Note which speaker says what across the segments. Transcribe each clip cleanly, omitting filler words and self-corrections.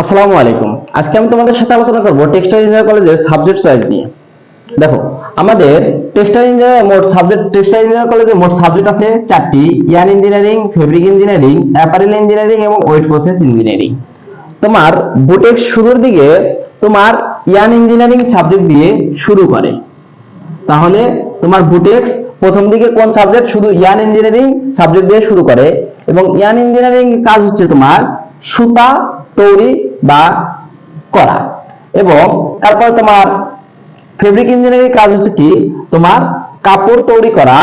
Speaker 1: আসসালামু আলাইকুম। আজকে আমি তোমাদের সাথে আলোচনা করব টেক্সটাইল ইঞ্জিনিয়ারিং কলেজের সাবজেক্ট চয়েস নিয়ে। দেখো, আমাদের টেক্সটাইল ইঞ্জিনিয়ারিং কলেজে মোট সাবজেক্ট আছে 4টি: yarn engineering, fabric engineering, apparel engineering এবং ওয়েট প্রসেস ইঞ্জিনিয়ারিং। তোমার বুটেক্স শুরুর দিকে তোমার ইয়ার্ন ইঞ্জিনিয়ারিং সাবজেক্ট দিয়ে শুরু করে। তাহলে তোমার বুটেক্স প্রথম দিকে কোন সাবজেক্ট? শুধু ইয়ার্ন ইঞ্জিনিয়ারিং সাবজেক্ট দিয়ে শুরু করে, এবং ইয়ার্ন ইঞ্জিনিয়ারিং কাজ হচ্ছে তোমার সুতা তৈরি বা করা। এবং তারপর তোমার ফেব্রিক ইঞ্জিনিয়ারিং কাজ হচ্ছে কি? তোমার কাপড় তৈরি করা।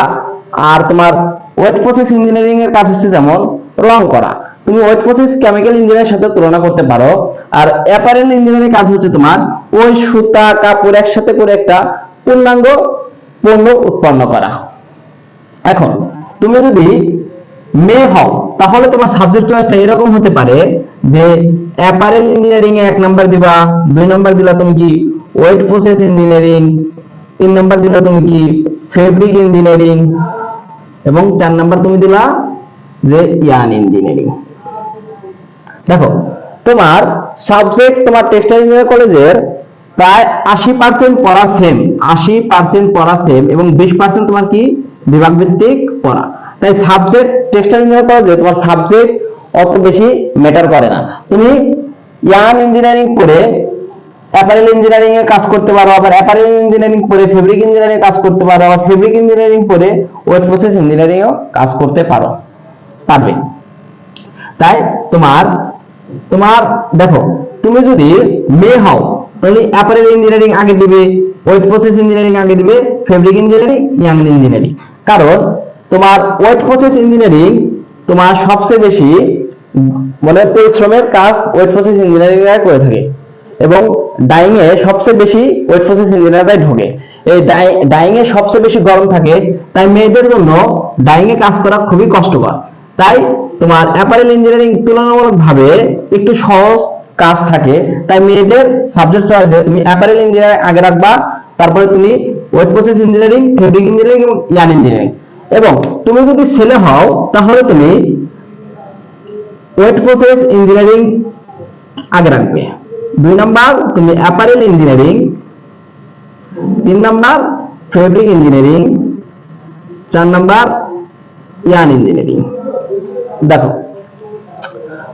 Speaker 1: আর তোমার ওয়েট প্রসেস ইঞ্জিনিয়ারিং এর কাজ হচ্ছে যেমন রং করা। তুমি ওয়েট প্রসেস কেমিক্যাল ইঞ্জিনিয়ারিং সাথে তুলনা করতে পারো। আর অ্যাপারেল ইঞ্জিনিয়ারিং কাজ হচ্ছে তোমার ওই সুতা কাপড় একসাথে করে একটা পূর্ণাঙ্গ পণ্য উৎপন্ন করা। এখন তুমি যদি মেয়ে হও তাহলে তোমার সাবজেক্ট চয়েসটা এরকম হতে পারে যে অ্যাপারেল ইঞ্জিনিয়ারিং এ 1 নাম্বার দিবা, 2 নাম্বার দিলা তুমি কি ওয়েট প্রসেস ইঞ্জিনিয়ারিং, 3 নাম্বার দিলা তুমি কি ফেব্রিক ইঞ্জিনিয়ারিং, এবং 4 নাম্বার তুমি দিলা যে ইয়ার্ন ইঞ্জিনিয়ারিং। দেখো, তোমার সাবজেক্ট তোমার টেক্সটাইল ইঞ্জিনিয়ারিং কলেজের প্রায় 80% পড়া সেম, 80% পড়া সেম, এবং 20% তোমার কি বিভাগ ভিত্তিক পড়া। তাই সাবজেক্ট টেক্সটাইল ইঞ্জিনিয়ারিং কলেজে তোমার সাবজেক্ট অত বেশি ম্যাটার করে না। তুমি ইয়ার্ন ইঞ্জিনিয়ারিং পড়ে অ্যাপারেল ইঞ্জিনিয়ারিং এ কাজ করতে পারো, আবার অ্যাপারেল ইঞ্জিনিয়ারিং পড়ে ফেব্রিক ইঞ্জিনিয়ারিং এ কাজ করতে পারো, আবার ফেব্রিক ইঞ্জিনিয়ারিং পড়ে ওয়েট প্রসেস ইঞ্জিনিয়ারিং এও কাজ করতে পারবে। তাই তোমার তোমার দেখো, তুমি যদি মেয়ে হও তাহলে অ্যাপারেল ইঞ্জিনিয়ারিং আগে দিবে, ওয়েট প্রসেস ইঞ্জিনিয়ারিং আগে দিবে, ফেব্রিক ইঞ্জিনিয়ারিং, ইয়ার্ন ইঞ্জিনিয়ারিং। কারণ তোমার ওয়েট প্রসেস ইঞ্জিনিয়ারিং তোমার সবচেয়ে বেশি মানে পরিশ্রমের কাজ ওয়েট প্রসেস ইঞ্জিনিয়ারিং এর করে থাকে, এবং ডাইং এ সবচেয়ে বেশি ওয়েট প্রসেস ইঞ্জিনিয়াররাই ঢোকে। এই ডাইং এ সবচেয়ে বেশি গরম থাকে, তাই মেয়েদের জন্য ডাইং এ কাজ করা খুবই কষ্টকর। তাই তোমার অ্যাপারেল ইঞ্জিনিয়ারিং তুলনামূলকভাবে একটু সহজ কাজ থাকে। তাই মেয়েদের সাবজেক্ট চয়েসে তুমি অ্যাপারেল ইঞ্জিনিয়ারিং আগে রাখবা, তারপরে তুমি wet process engineering, fabric engineering এবং ইয়ার্ন ইঞ্জিনিয়ারিং। এবং তুমি যদি ছেলে হও তাহলে তুমি ওয়েট প্রসেস ইঞ্জিনিয়ারিং আগে রাখবে, 2 নাম্বার তুমি apparel engineering, 3 number fabric engineering, 4 number yarn engineering. দেখো,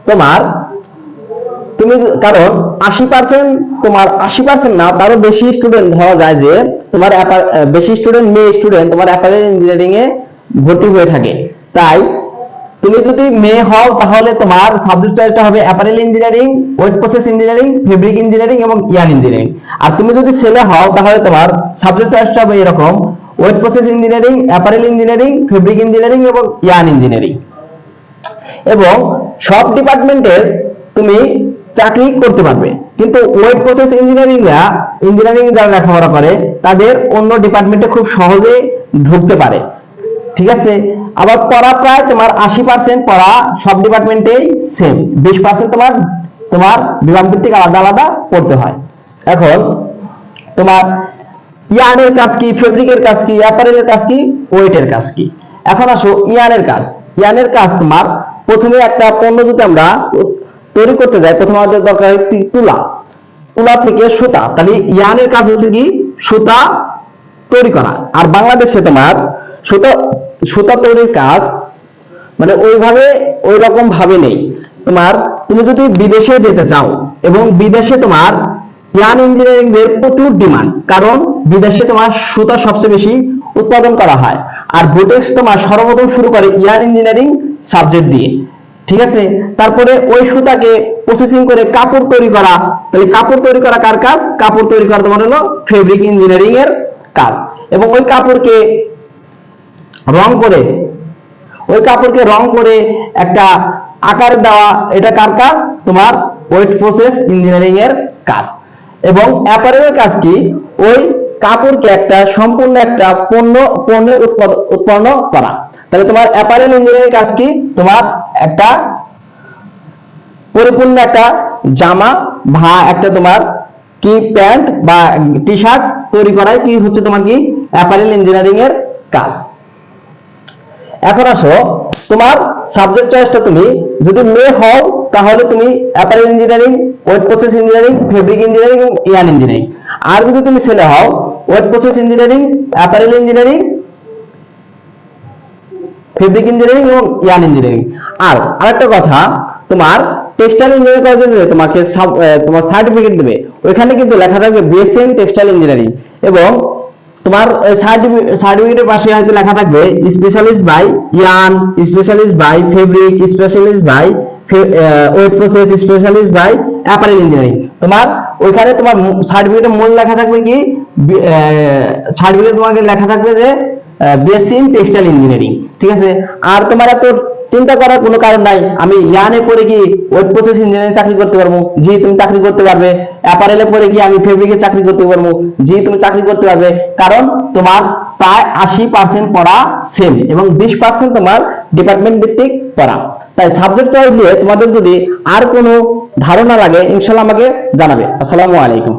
Speaker 1: তোমার তুমি কারণ 80% তোমার 80% না তারও বেশি স্টুডেন্ট হওয়া যায় যে তোমার বেশি স্টুডেন্ট মেয়ে স্টুডেন্ট তোমার অ্যাপারেল ইঞ্জিনিয়ারিং এ ভর্তি হয়ে থাকে। তাই তুমি যদি মেয়ে হও তাহলে তোমার সাবজেক্ট চয়েসটা হবে apparel engineering, wet process engineering, fabric engineering এবং ইয়ার্ন ইঞ্জিনিয়ারিং। আর তুমি যদি ছেলে হও তাহলে তোমার সাবজেক্ট চয়েসটা হবে এরকম: wet process engineering, apparel engineering, fabric engineering এবং ইয়ার্ন ইঞ্জিনিয়ারিং। এবং সব ডিপার্টমেন্টের তুমি চাকরি করতে পারবে, কিন্তু ওয়েট প্রসেস ইঞ্জিনিয়ারিং যারা লেখাপড়া করে তাদের অন্য ডিপার্টমেন্টে খুব সহজে ঢুকতে পারে। ঠিক আছে? আবার পড়া প্রায় তোমার 80% পড়া সব ডিপার্টমেন্টেই সেম, 20% তোমার বিভাগ ভিত্তিক আলাদা আলাদা পড়তে হয়। এখন তোমার ইয়ার্নের কাজ কি, ফেব্রিকের কাজ কি, অ্যাপারেলের কাজ কি, ওয়েটের কাজ কি? এখন আসো ইয়ার্নের কাজ। ইয়ার্নের কাজ তোমার প্রথমে একটা পণ্য যদি আমরা তৈরি করতে যাই, প্রথমে আমাদের দরকার একটি তুলা থেকে সুতা। তাহলে ইয়ার্নের কাজ হচ্ছে কি? সুতা তৈরি করা। আর বাংলাদেশে তোমার সুতা তৈরির কাজ মানে ওই রকম ভাবে নেই। তুমি যদি বিদেশে যেতে চাও, এবং বিদেশে তোমার ইয়ার্ন ইঞ্জিনিয়ারিং এর প্রচুর ডিমান্ড, কারণ বিদেশে তোমার সুতা সবচেয়ে বেশি উৎপাদন করা হয়। আর বুটেক্স তোমার সর্বপ্রথম শুরু করে ইয়ার্ন ইঞ্জিনিয়ারিং সাবজেক্ট দিয়ে। ঠিক আছে? তারপরে ওই সুতাকে প্রসেসিং করে কাপড় তৈরি করা। তাহলে কাপড় তৈরি করা কার কাজ? কাপড় তৈরি করা তোমার হলো ফেব্রিক ইঞ্জিনিয়ারিং এর কাজ। এবং ওই কাপড়কে রং করে একটা আকার দেওয়া, এটা কার কাজ? তোমার ওয়েট প্রসেস ইঞ্জিনিয়ারিং এর কাজ। এবং অ্যাপারেলের কাজ কি? ওই কাপড়কে সম্পূর্ণ একটা পণ্য উৎপন্ন করা। তাহলে তোমার অ্যাপারেল ইঞ্জিনিয়ারিং কাজ কি? তোমার একটা পরিপূর্ণ একটা জামা বা একটা তোমার কি প্যান্ট বা টি শার্ট তৈরি করাই কি হচ্ছে তোমার কি অ্যাপারেল ইঞ্জিনিয়ারিং এর কাজ। এখন আসো তোমার সাবজেক্ট চয়েসটা, তুমি যদি মেয়ে হও তাহলে তুমি apparel engineering, wet process engineering, fabric engineering এবং ইয়ার্ন ইঞ্জিনিয়ারিং। আর যদি তুমি ছেলে হও, wet process engineering, apparel engineering, fabric engineering এবং ইয়ার্ন ইঞ্জিনিয়ারিং। আর আরেকটা কথা, তোমার টেক্সটাইল ইঞ্জিনিয়ারিং কলেজে তোমাকে তোমার সার্টিফিকেট দেবে, ওইখানে কিন্তু লেখা থাকবে বিএসসি ইন টেক্সটাইল ইঞ্জিনিয়ারিং, এবং তোমার সার্টিফিকেটের পাশে হয়তো লেখা থাকবে specialist by yarn, specialist by fabric, specialist by wet process, specialist by apparel engineering. তোমার ওইখানে তোমার সার্টিফিকেটের মূল লেখা থাকবে কি, সার্টিফিকেট তোমাকে লেখা থাকবে যে বিএসসি ইন টেক্সটাইল ইঞ্জিনিয়ারিং, ঠিক আছে। আর তোমার এত চিন্তা করার কোনো কারণ নাই, আমি ইয়ানে পড়ে কি ওয়েট প্রসেস ইঞ্জিনিয়ারিং চাকরি করতে পারবো, জি তুমি চাকরি করতে পারবে। অ্যাপারেলে পড়ে কি আমি ফেব্রিকে চাকরি করতে পারবো, জি তুমি চাকরি করতে পারবে। কারণ তোমার প্রায় 80% পড়া সেম এবং 20% তোমার ডিপার্টমেন্ট ভিত্তিক পড়া। তাই সাবজেক্ট চয়েস নিয়ে তোমাদের যদি আর কোনো ধারণা লাগে ইনশাআল্লাহ আমাকে জানাবে। আসসালামু আলাইকুম।